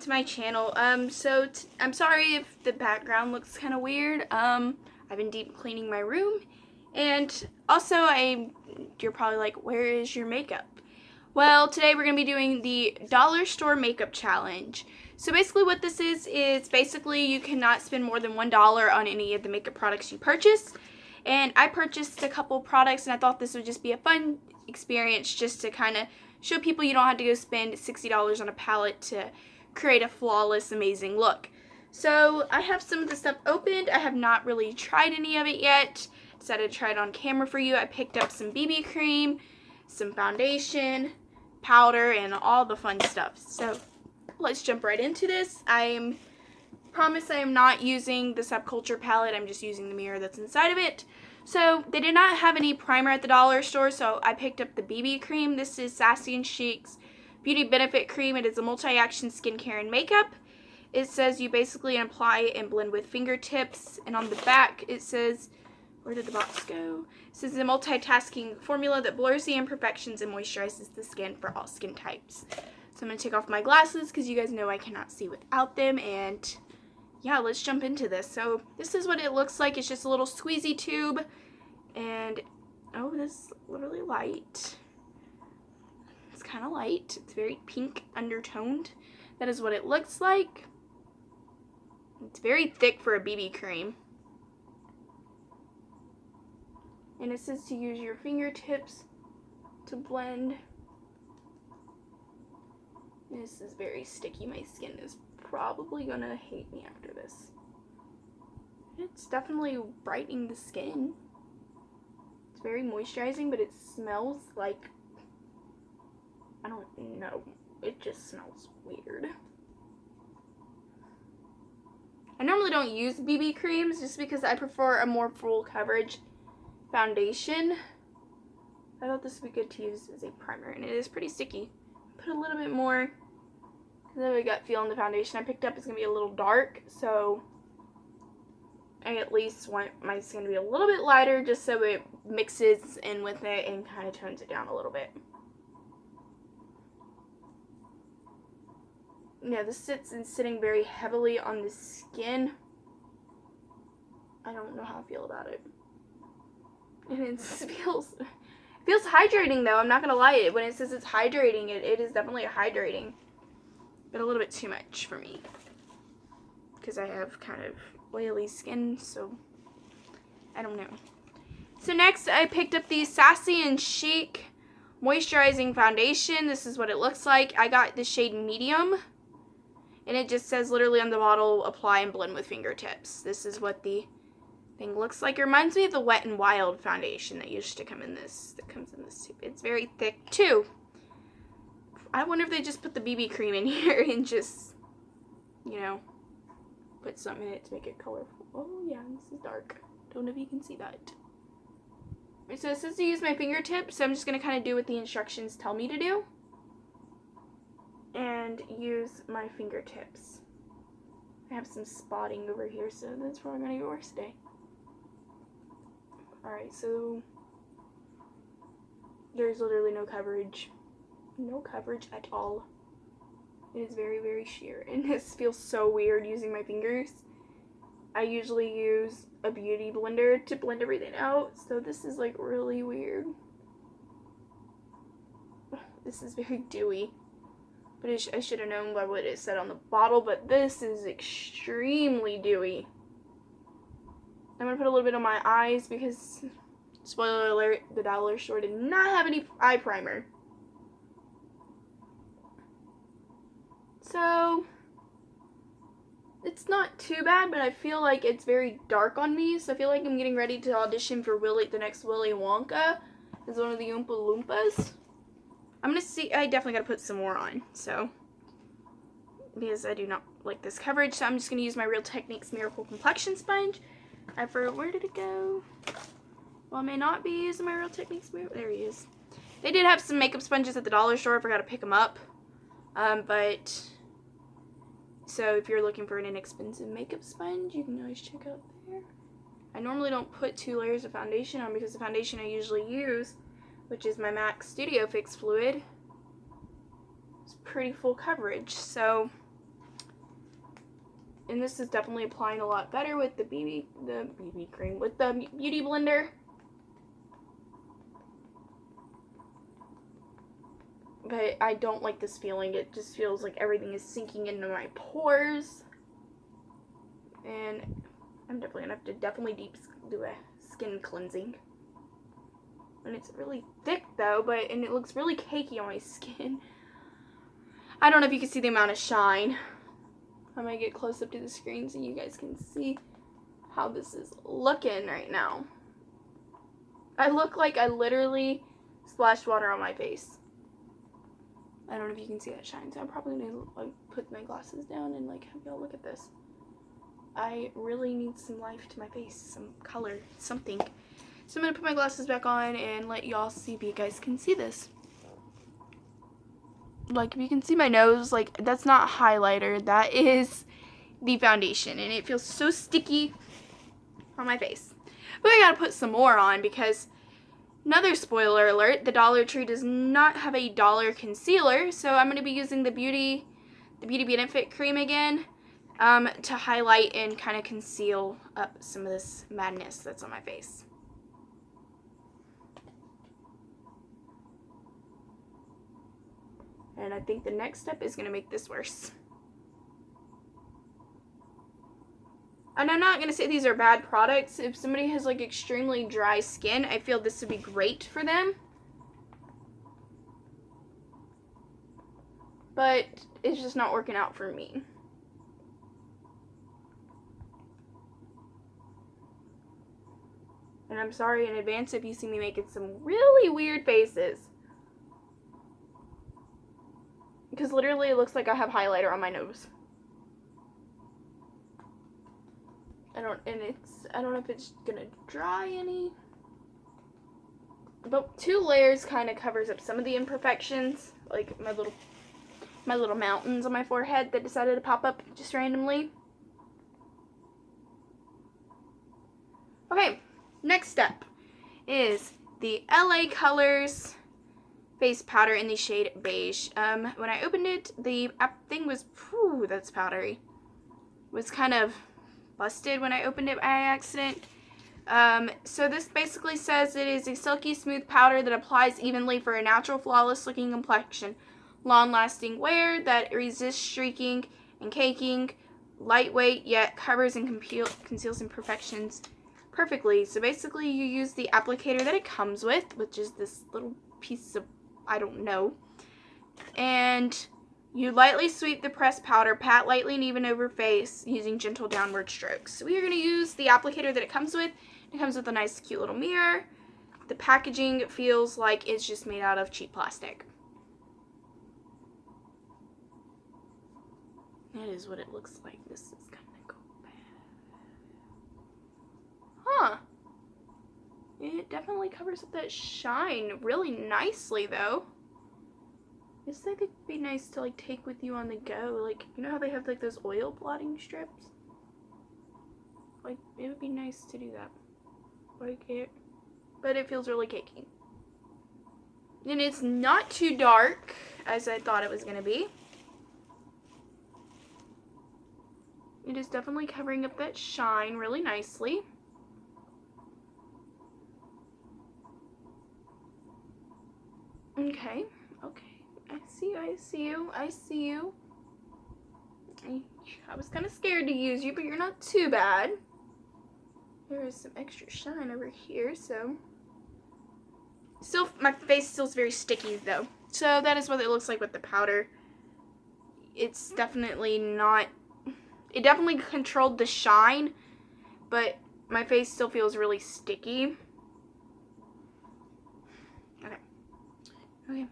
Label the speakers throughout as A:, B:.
A: to my channel. I'm sorry if the background looks kind of weird. I've been deep cleaning my room, and also you're probably like, where is your makeup? Well, today we're going to be doing the dollar store makeup challenge. So basically what this is basically you cannot spend more than $1 on any of the makeup products you purchase. And I purchased a couple products, and I thought this would just be a fun experience just to kind of show people you don't have to go spend $60 on a palette to create a flawless, amazing look. So I have some of the stuff opened. I have not really tried any of it yet. Decided to try it on camera for you. I picked up some BB cream, some foundation, powder, and all the fun stuff. So let's jump right into this. Promise I am not using the Subculture palette. I'm just using the mirror that's inside of it. So they did not have any primer at the dollar store, so I picked up the BB cream. This is Sassy and Chic's Beauty Benefit Cream. It is a multi-action skincare and makeup. It says you basically apply and blend with fingertips, and on the back it says, where did the box go? It says a multitasking formula that blurs the imperfections and moisturizes the skin for all skin types. So I'm going to take off my glasses because you guys know I cannot see without them, and yeah, let's jump into this. So this is what it looks like. It's just a little squeezy tube, and oh, this is literally light. It's kind of light. It's very pink undertoned. That is what it looks like. It's very thick for a BB cream. And it says to use your fingertips to blend. This is very sticky. My skin is probably gonna hate me after this. It's definitely brightening the skin. It's very moisturizing, but it smells like, I don't know, it just smells weird. I normally don't use BB creams just because I prefer a more full coverage foundation. I thought this would be good to use as a primer, and it is pretty sticky. Put a little bit more. Then we got feel on the foundation I picked up is going to be a little dark, so I at least want my skin to be a little bit lighter just so it mixes in with it and kind of tones it down a little bit. Yeah, this sitting very heavily on the skin. I don't know how I feel about it. And it feels hydrating though, I'm not going to lie. When it says it's hydrating, it is definitely hydrating. But a little bit too much for me because I have kind of oily skin, so I don't know. So next I picked up the Sassy and Chic Moisturizing Foundation. This is what it looks like. I got the shade Medium, and it just says literally on the bottle, apply and blend with fingertips. This is what the thing looks like. It reminds me of the Wet n Wild foundation that used to come in this, that comes in this tube. It's very thick too. I wonder if they just put the BB cream in here and just, you know, put something in it to make it colorful. Oh yeah, this is dark. Don't know if you can see that. So it says to use my fingertips, so I'm just going to kind of do what the instructions tell me to do. And use my fingertips. I have some spotting over here, so that's probably going to get worse today. Alright, so there's literally no coverage. No coverage at all. It is very, very sheer, and this feels so weird using my fingers. I usually use a beauty blender to blend everything out, so this is like really weird. This is very dewy, but I should have known by what it said on the bottle, but this is extremely dewy. I'm going to put a little bit on my eyes because, spoiler alert, the dollar store did not have any eye primer. So, it's not too bad, but I feel like it's very dark on me, so I feel like I'm getting ready to audition for the next Willy Wonka as one of the Oompa Loompas. I'm going to see, I definitely got to put some more on, so, because I do not like this coverage, so I'm just going to use my Real Techniques Miracle Complexion Sponge. Where did it go? Well, I may not be using my Real Techniques Miracle, there he is. They did have some makeup sponges at the dollar store, I forgot to pick them up, so if you're looking for an inexpensive makeup sponge, you can always check out there. I normally don't put 2 layers of foundation on because the foundation I usually use, which is my MAC Studio Fix Fluid, is pretty full coverage. So And this is definitely applying a lot better with the BB cream, with the Beauty Blender. But I don't like this feeling. It just feels like everything is sinking into my pores. And I'm definitely gonna have to do a skin cleansing. And it's really thick though, and it looks really cakey on my skin. I don't know if you can see the amount of shine. I'm gonna get close up to the screen so you guys can see how this is looking right now. I look like I literally splashed water on my face. I don't know if you can see that shine, so I'm probably gonna like put my glasses down and like have y'all look at this. I really need some life to my face, some color, something. So I'm gonna put my glasses back on and let y'all see if you guys can see this. Like, if you can see my nose, like, that's not highlighter, that is the foundation, and it feels so sticky on my face. But I gotta put some more on because, another spoiler alert, the Dollar Tree does not have a dollar concealer, so I'm gonna be using the Beauty Benefit cream again to highlight and kind of conceal up some of this madness that's on my face. And I think the next step is going to make this worse. And I'm not going to say these are bad products. If somebody has like extremely dry skin, I feel this would be great for them. But it's just not working out for me. And I'm sorry in advance if you see me making some really weird faces. Because literally it looks like I have highlighter on my nose. I don't know if it's gonna dry any. But 2 layers kind of covers up some of the imperfections, like my little mountains on my forehead that decided to pop up just randomly. Okay, next step is the LA Colors face powder in the shade beige. When I opened it, the thing was, whew, that's powdery. Was kind of busted when I opened it by accident. So this basically says it is a silky smooth powder that applies evenly for a natural flawless looking complexion. Long lasting wear that resists streaking and caking. Lightweight yet covers and conceals imperfections perfectly. So basically you use the applicator that it comes with, which is this little piece of, I don't know. And you lightly sweep the pressed powder, pat lightly and even over face using gentle downward strokes. So we are going to use the applicator that it comes with. It comes with a nice cute little mirror. The packaging feels like it's just made out of cheap plastic. That is what it looks like. This is kind of go bad. Huh. It definitely covers up that shine really nicely, though. I just think it'd be nice to, like, take with you on the go. Like, you know how they have, like, those oil blotting strips? Like, it would be nice to do that. Like, but it feels really cakey. And it's not too dark, as I thought it was going to be. It is definitely covering up that shine really nicely. Okay, I see you. I was kind of scared to use you, but you're not too bad. There is some extra shine over here, so. Still, my face still is very sticky, though. So that is what it looks like with the powder. It's definitely not, it definitely controlled the shine, but my face still feels really sticky. Okay,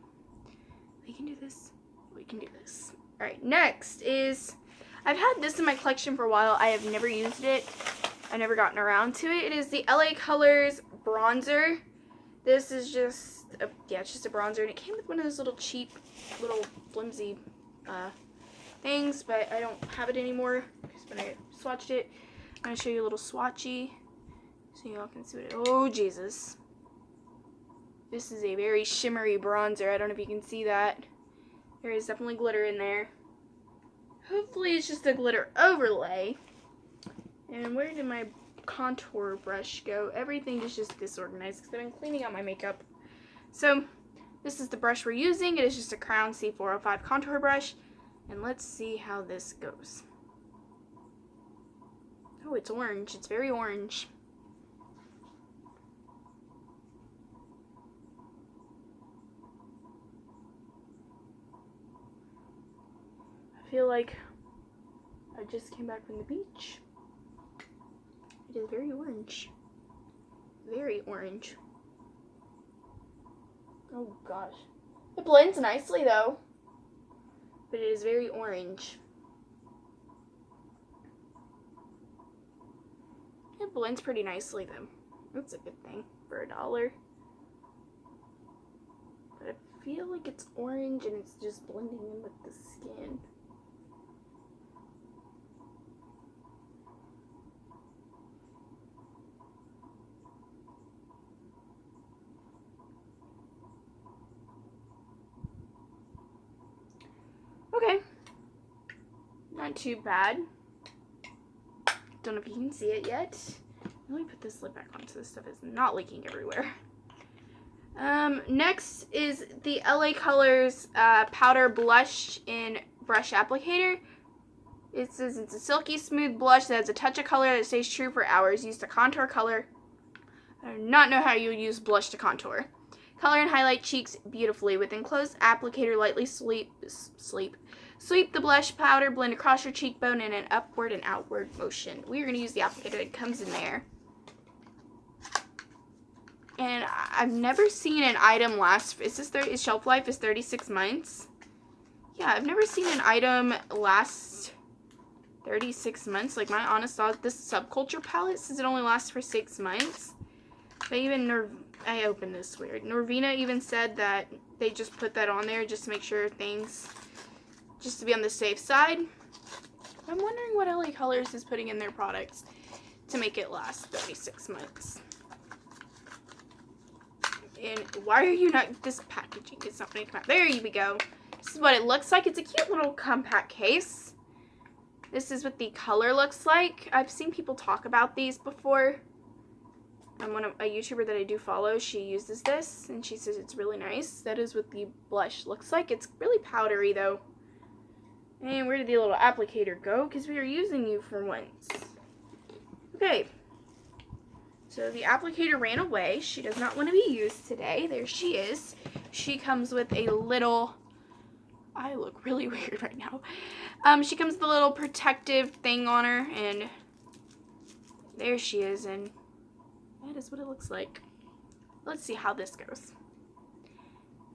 A: we can do this. All right, next is, I've had this in my collection for a while. I have never used it. I've never gotten around to it. It is the LA Colors bronzer. This is just, it's just a bronzer, and it came with one of those little cheap, little flimsy things, but I don't have it anymore because when I swatched it, I'm going to show you a little swatchy so y'all can see what it, oh Jesus. This is a very shimmery bronzer. I don't know if you can see that. There is definitely glitter in there. hopefully it's just a glitter overlay. And where did my contour brush go? Everything is just disorganized because I've been cleaning out my makeup. So this is the brush we're using. It is just a Crown C405 contour brush. And let's see how this goes. Oh, it's orange. It's very orange. I feel like I just came back from the beach. It is very orange. Very orange. Oh gosh. It blends nicely though. But it is very orange. It blends pretty nicely though. That's a good thing for $1. But I feel like it's orange and it's just blending in with the skin. Okay, not too bad. Don't know if you can see it yet. Let me put this lid back on so this stuff is not leaking everywhere. Next is the LA Colors Powder Blush in Brush Applicator. It says it's a silky smooth blush that has a touch of color that stays true for hours. Use the contour color. I do not know how you would use blush to contour. Color and highlight cheeks beautifully. With enclosed applicator, lightly sweep the blush powder, blend across your cheekbone in an upward and outward motion. We are going to use the applicator that comes in there. And I've never seen an item last, its shelf life is 36 months. Yeah, I've never seen an item last 36 months. Like my Honest thought, this Subculture palette says it only lasts for 6 months. But even I opened this weird. Norvina even said that they just put that on there just to make sure things, just to be on the safe side. I'm wondering what LA Colors is putting in their products to make it last 36 months. And why are you not, this packaging is not going to come out. There you go. This is what it looks like. It's a cute little compact case. This is what the color looks like. I've seen people talk about these before. And a YouTuber that I do follow, she uses this and she says it's really nice. That is what the blush looks like. It's really powdery though. And where did the little applicator go? Because we are using you for once. Okay. So the applicator ran away. She does not want to be used today. There she is. She comes with a little, I look really weird right now. She comes with a little protective thing on her, and there she is, and that is what it looks like. Let's see how this goes.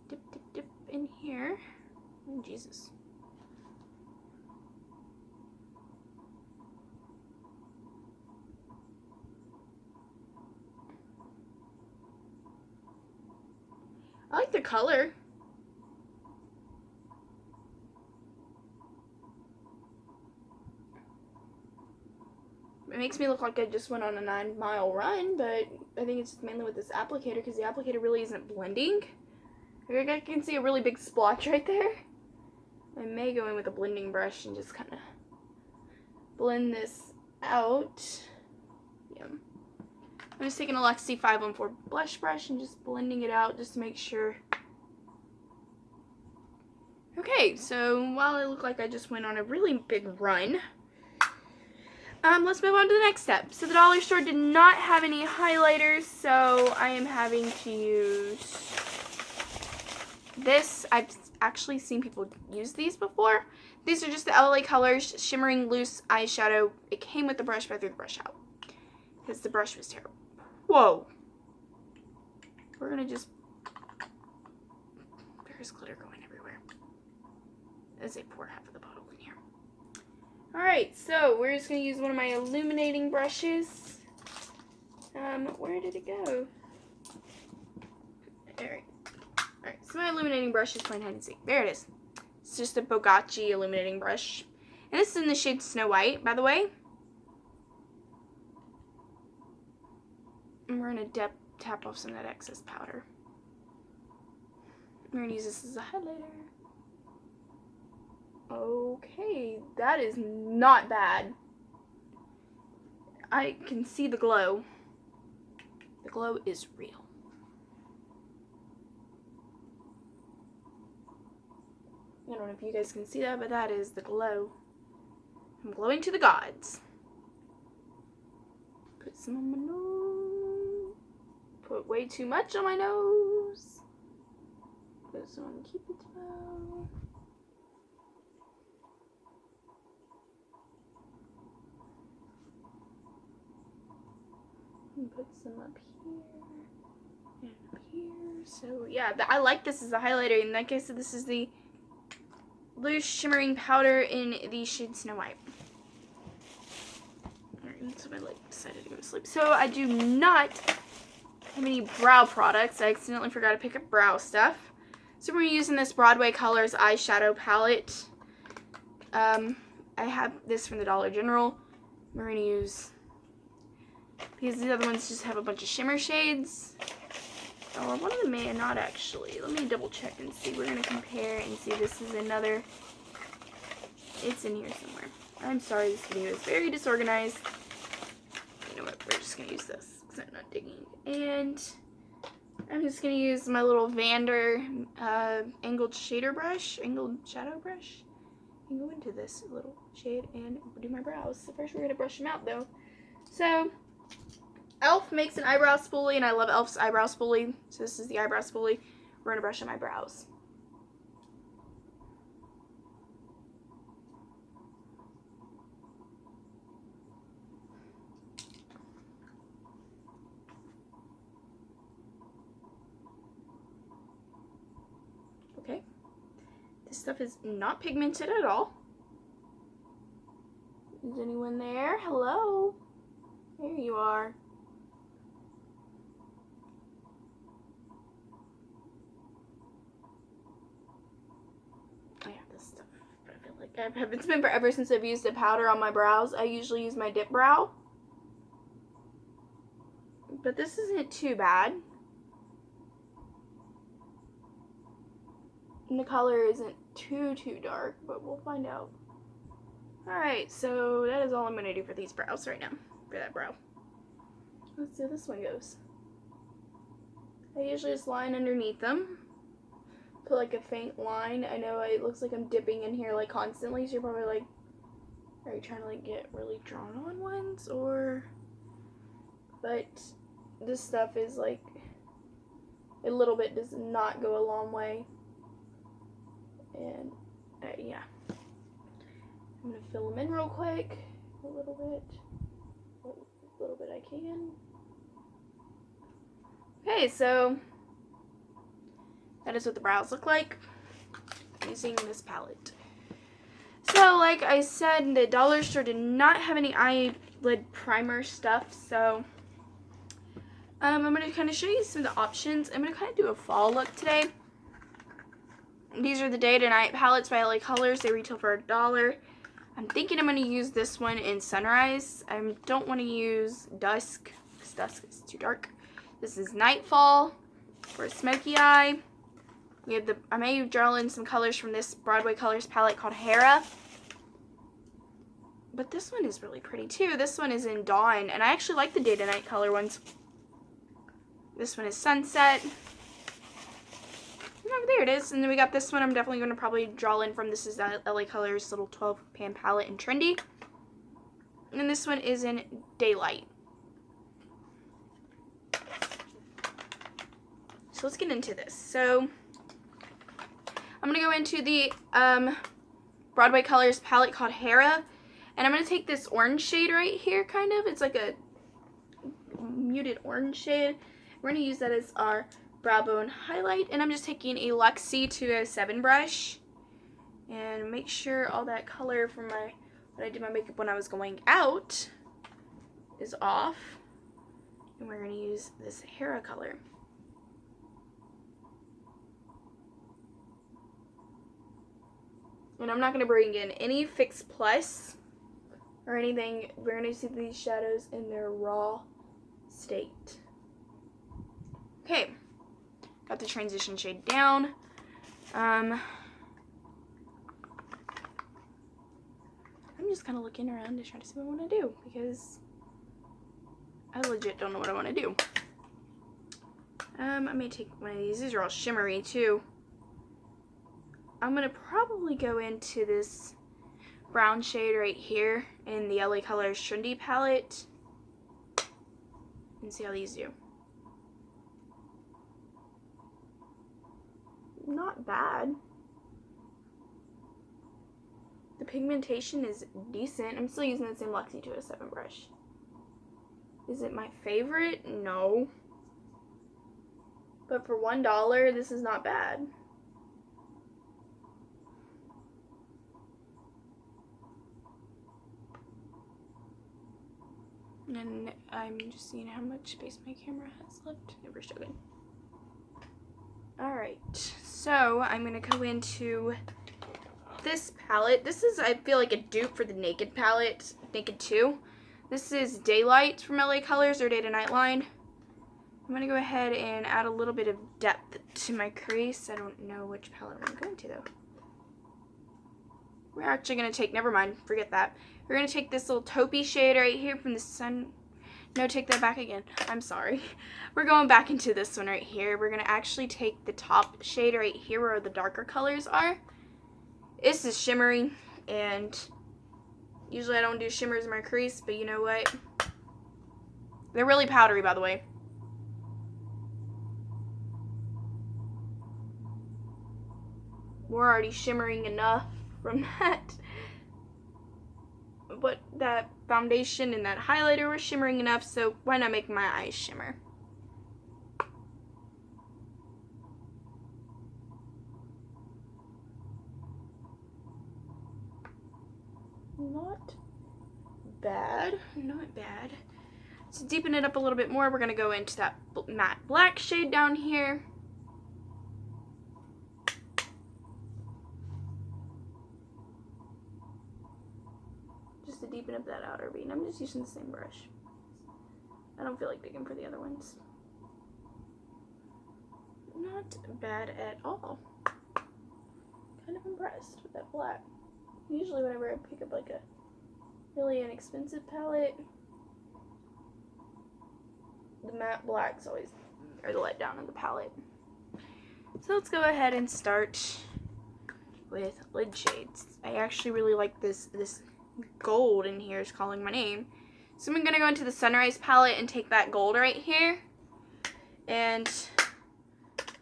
A: Dip, dip, dip in here. Oh, Jesus. I like the color. It makes me look like I just went on a 9-mile run, but I think it's mainly with this applicator because the applicator really isn't blending. I can see a really big splotch right there. I may go in with a blending brush and just kind of blend this out. Yeah. I'm just taking a Lexi 514 blush brush and just blending it out just to make sure. Okay, so while I look like I just went on a really big run, let's move on to the next step. So the dollar store did not have any highlighters, so I am having to use this. I've actually seen people use these before. These are just the LA Colors Shimmering Loose Eyeshadow. It came with the brush, but I threw the brush out because the brush was terrible. Whoa. We're going to just, there's glitter going everywhere. As I pour half of the bottle in here. Alright, so we're just going to use one of my illuminating brushes. Where did it go? Alright, so my illuminating brush is playing hide and seek. There it is. It's just a Bogacci illuminating brush. And this is in the shade Snow White, by the way. And we're going to tap off some of that excess powder. We're going to use this as a highlighter. Okay, that is not bad. I can see the glow. The glow is real. I don't know if you guys can see that, but that is the glow. I'm glowing to the gods. Put some on my nose. Put way too much on my nose. Put some on Cupid's bow. And put some up here and up here. So yeah, I like this as a highlighter. And like I said, this is the loose shimmering powder in the shade Snow White. Alright, so my light decided to go to sleep. So I do not have any brow products. I accidentally forgot to pick up brow stuff. So we're using this Broadway Colors eyeshadow palette. I have this from the Dollar General. We're going to use, because these other ones just have a bunch of shimmer shades. Or one of them may not actually. Let me double check and see. We're going to compare and see. This is another. It's in here somewhere. I'm sorry, this video is very disorganized. You know what? We're just going to use this because I'm not digging. And I'm just going to use my little Vander angled shader brush. Angled shadow brush. And go into this little shade and do my brows. So first we're going to brush them out though. So Elf makes an eyebrow spoolie, and I love Elf's eyebrow spoolie. So this is the eyebrow spoolie. We're going to brush on my brows. Okay. This stuff is not pigmented at all. Is anyone there? Hello? There you are. I have this stuff, but I feel like it's been forever since I've used a powder on my brows. I usually use my dip brow. But this isn't too bad. And the color isn't too dark, but we'll find out. Alright, so that is all I'm going to do for these brows right now. For that brow. Let's see how this one goes. I usually just line underneath them. Put like a faint line. I know it looks like I'm dipping in here like constantly, so you're probably like, are you trying to like get really drawn on ones? Or, but this stuff is like, a little bit does not go a long way. And yeah. I'm going to fill them in real quick. A little bit I can. Okay, so that is what the brows look like using this palette. So, like I said, the dollar store did not have any eyelid primer stuff, so I'm going to kind of show you some of the options. I'm going to kind of do a fall look today. These are the Day to Night palettes by LA Colors. They retail for $1. I'm thinking I'm going to use this one in Sunrise. I don't want to use Dusk because Dusk is too dark. This is Nightfall for a smoky eye. We have I may draw in some colors from this Broadway Colors palette called Hera. But this one is really pretty too. This one is in Dawn, and I actually like the Day to Night color ones. This one is Sunset. Oh, there it is. And then we got this one I'm definitely going to probably draw in from. This is the LA Colors little 12 pan palette in Trendy. And this one is in Daylight. So let's get into this. So I'm going to go into the Broadway Colors palette called Hera. And I'm going to take this orange shade right here, kind of. It's like a muted orange shade. We're going to use that as our brow bone highlight, and I'm just taking a Luxie 207 brush and make sure all that color from when I did my makeup when I was going out is off, and we're going to use this Hera color. And I'm not going to bring in any Fix Plus or anything. We're going to see these shadows in their raw state. Okay. Got the transition shade down. I'm just kind of looking around to try to see what I want to do because I legit don't know what I want to do. I may take one of these. These are all shimmery too. I'm going to probably go into this brown shade right here in the LA Colors Trendy palette and see how these do. Not bad. The pigmentation is decent. I'm still using the same Lexi 207 brush. Is it my favorite? No. But for $1, this is not bad. And I'm just seeing how much space my camera has left. Never showed. Alright, so I'm going to go into this palette. This is, I feel like, a dupe for the Naked palette, Naked 2. This is Daylight from LA Colors, or Day to Night line. I'm going to go ahead and add a little bit of depth to my crease. I don't know which palette I'm going to, though. We're actually going to take, never mind, forget that. We're going to take this little taupey shade right here from the sun. No, take that back again. I'm sorry. We're going back into this one right here. We're going to actually take the top shade right here where the darker colors are. This is shimmery, and usually I don't do shimmers in my crease, but you know what? They're really powdery, by the way. We're already shimmering enough from that. But that foundation and that highlighter were shimmering enough, so why not make my eyes shimmer? Not bad, not bad. To deepen it up a little bit more, we're going to go into that matte black shade down here. Just to deepen up that outer V. And I'm just using the same brush. I don't feel like digging for the other ones. Not bad at all. Kind of impressed with that black. Usually whenever I pick up like a really inexpensive palette, the matte blacks always are the letdown of the palette. So let's go ahead and start with lid shades. I actually really like this gold in here is calling my name. So I'm gonna go into the Sunrise palette and take that gold right here and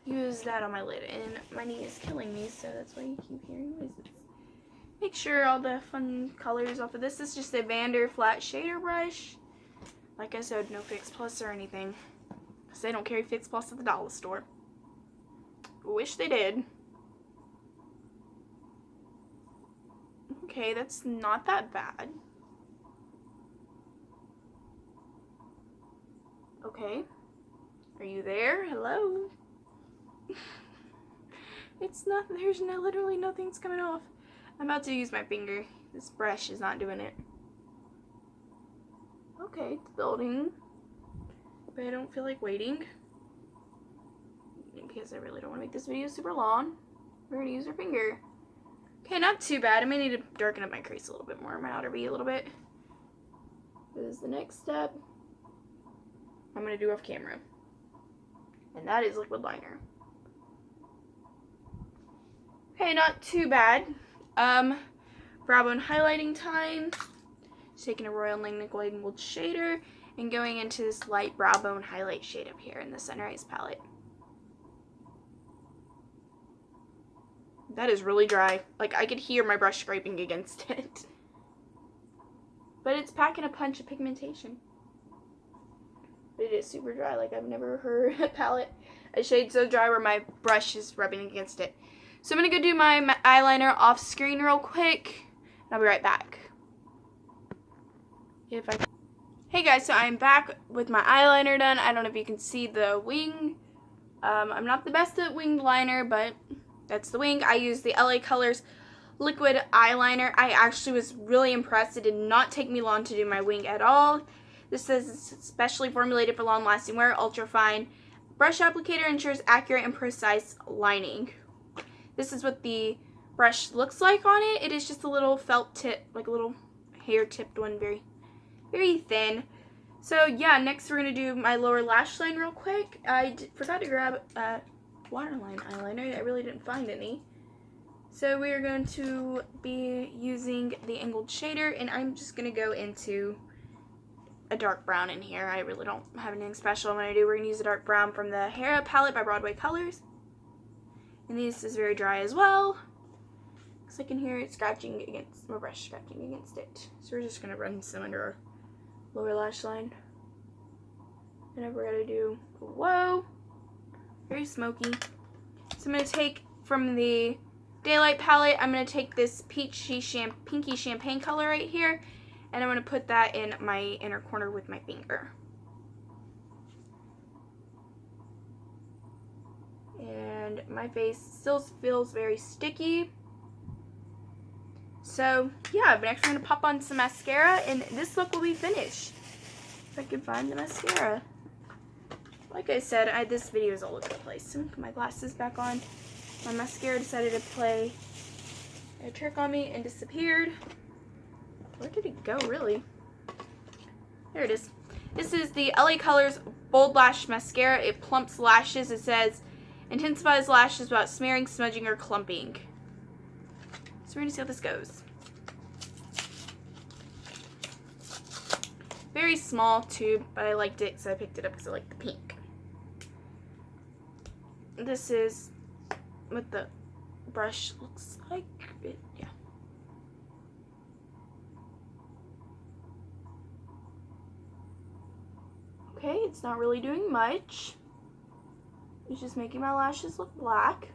A: use that on my lid. And my knee is killing me, so that's why you keep hearing noises. Make sure all the fun colors off of this. This is just a Vander flat shader brush. Like I said, no Fix Plus or anything, because they don't carry Fix Plus at the dollar store. Wish they did. Okay, that's not that bad. Okay. Are you there? Hello? It's not, there's no, literally nothing's coming off. I'm about to use my finger. This brush is not doing it. Okay, it's building. But I don't feel like waiting, because I really don't want to make this video super long. We're going to use our finger. Okay, not too bad. I may need to darken up my crease a little bit more, my outer V a little bit. This is the next step I'm going to do off camera. And that is liquid liner. Okay, not too bad. Brow bone highlighting time. Just taking a Royal Langdon Gold shader and going into this light brow bone highlight shade up here in the Sunrise palette. That is really dry. Like, I could hear my brush scraping against it. But it's packing a punch of pigmentation. But it is super dry. Like, I've never heard a shade so dry where my brush is rubbing against it. So I'm going to go do my eyeliner off screen real quick. And I'll be right back. Hey guys, so I'm back with my eyeliner done. I don't know if you can see the wing. I'm not the best at winged liner, but that's the wing. I used the LA Colors liquid eyeliner. I actually was really impressed. It did not take me long to do my wing at all. This says it's specially formulated for long-lasting wear. Ultra fine brush applicator ensures accurate and precise lining. This is what the brush looks like on it. It is just a little felt tip, like a little hair tipped one, very, very thin. So yeah, next we're going to do my lower lash line real quick. I forgot to grab a waterline eyeliner. I really didn't find any. So we are going to be using the angled shader, and I'm just going to go into a dark brown in here. I really don't have anything special I'm going to do. We're going to use a dark brown from the Hera palette by Broadway Colors. And this is very dry as well. Looks like I can hear it scratching against, my brush scratching against it. So we're just going to run some under our lower lash line. And then we're going to do, whoa, very smoky. So I'm going to take from the Daylight palette, I'm going to take this pinky champagne color right here, and I'm going to put that in my inner corner with my finger. And my face still feels very sticky. So yeah, but next we're going to pop on some mascara, and this look will be finished. If I can find the mascara. Like I said, this video is all over the place. So put my glasses back on. My mascara decided to play a trick on me and disappeared. Where did it go, really? There it is. This is the LA Colors Bold Lash Mascara. It plumps lashes. It says, intensifies lashes without smearing, smudging, or clumping. So we're going to see how this goes. Very small tube, but I liked it, so I picked it up because I like the pink. This is what the brush looks like. Yeah. Okay, it's not really doing much. It's just making my lashes look black.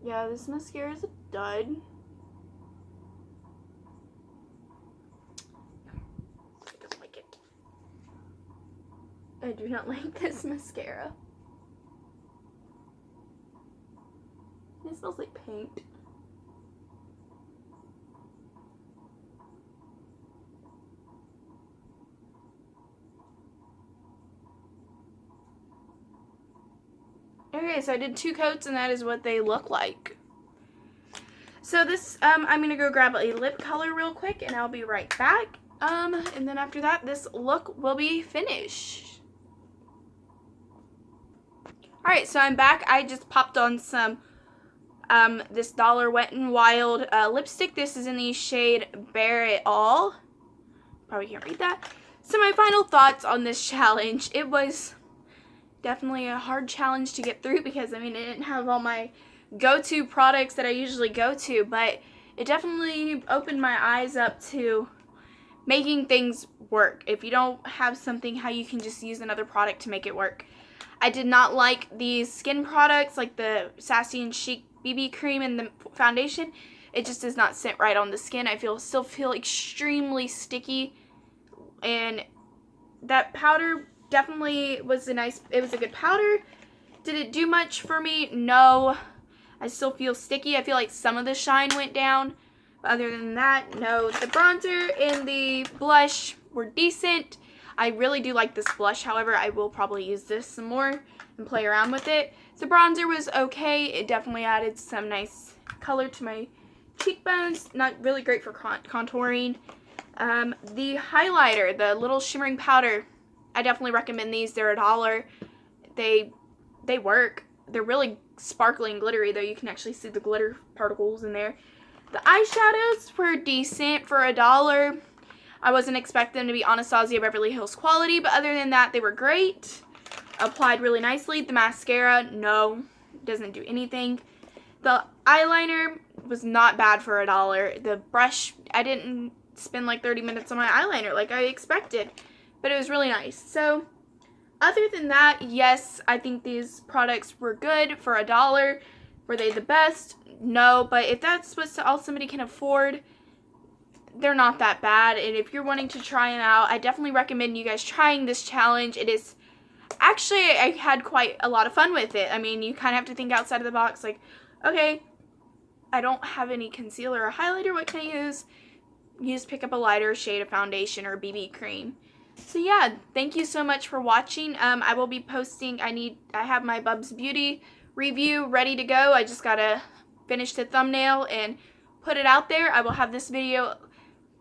A: Yeah, this mascara is a dud. I do not like this mascara. It smells like paint. Okay, so I did 2 coats, and that is what they look like. So this, I'm going to go grab a lip color real quick, and I'll be right back. And then after that, this look will be finished. Alright, so I'm back. I just popped on some, this Dollar Wet n Wild lipstick. This is in the shade Bare It All. Probably can't read that. So my final thoughts on this challenge. It was definitely a hard challenge to get through because, I mean, it didn't have all my go-to products that I usually go to, but it definitely opened my eyes up to making things work. If you don't have something, how you can just use another product to make it work. I did not like these skin products like the Sassy and Chic BB cream and the foundation. It just does not sit right on the skin. I still feel extremely sticky, and that powder definitely was it was a good powder. Did it do much for me? No. I still feel sticky. I feel like some of the shine went down. But other than that, no. The bronzer and the blush were decent. I really do like this blush. However, I will probably use this some more and play around with it. The bronzer was okay. It definitely added some nice color to my cheekbones. Not really great for contouring. The highlighter, the little shimmering powder, I definitely recommend these. They're $1. They work. They're really sparkly and glittery, though. You can actually see the glitter particles in there. The eyeshadows were decent for $1. I wasn't expecting them to be Anastasia Beverly Hills quality, but other than that, they were great. Applied really nicely. The mascara, no, doesn't do anything. The eyeliner was not bad for $1. The brush, I didn't spend like 30 minutes on my eyeliner like I expected, but it was really nice. So other than that, yes, I think these products were good for $1. Were they the best? No, but if that's what all somebody can afford, they're not that bad. And if you're wanting to try them out, I definitely recommend you guys trying this challenge. It is actually, I had quite a lot of fun with it. I mean, you kind of have to think outside of the box, like, okay, I don't have any concealer or highlighter, what can I use? You just pick up a lighter shade of foundation or BB cream. So yeah, thank you so much for watching. I will be posting, I have my Bubs Beauty review ready to go. I just gotta finish the thumbnail and put it out there. I will have this video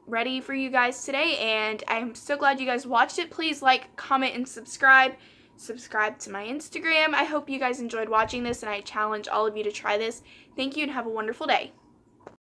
A: ready for you guys today, and I'm so glad you guys watched it. Please like, comment, and subscribe. Subscribe to my Instagram. I hope you guys enjoyed watching this, and I challenge all of you to try this. Thank you, and have a wonderful day.